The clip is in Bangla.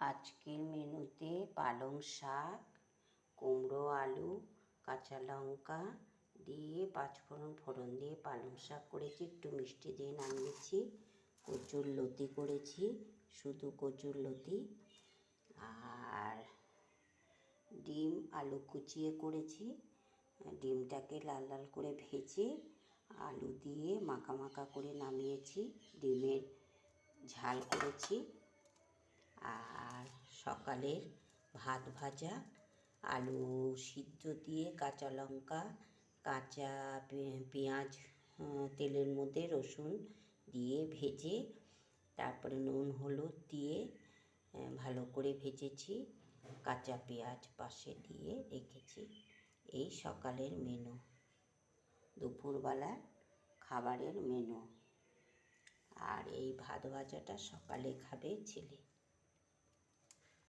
আজকের মেনুতে পালং শাক, কুমড়ো, আলু, কাঁচা লঙ্কা দিয়ে পাঁচফোড়ন ফোড়ন দিয়ে পালং শাক করেছি, একটু মিষ্টি দিয়ে নামিয়েছি। কচুরলতি করেছি, শুধু কচুরলতি। আর ডিম আলু কুচিয়ে করেছি। ডিমটাকে লাল লাল করে ভেজে আলু দিয়ে মাখা মাখা করে নামিয়েছি। ডিমের ঝাল করেছি। আর সকালের ভাত ভাজা, আলু সিদ্ধ দিয়ে কাঁচা লঙ্কা, কাঁচা পেঁয়াজ তেলের মধ্যে রসুন দিয়ে ভেজে তারপরে নুন হলুদ দিয়ে ভালো করে ভেজেছি। কাঁচা পেঁয়াজ পাশে দিয়ে রেখেছি। এই সকালের মেনু, দুপুরবেলার খাবারের মেনু। আর এই ভাত ভাজাটা সকালে খাবে ছেলে।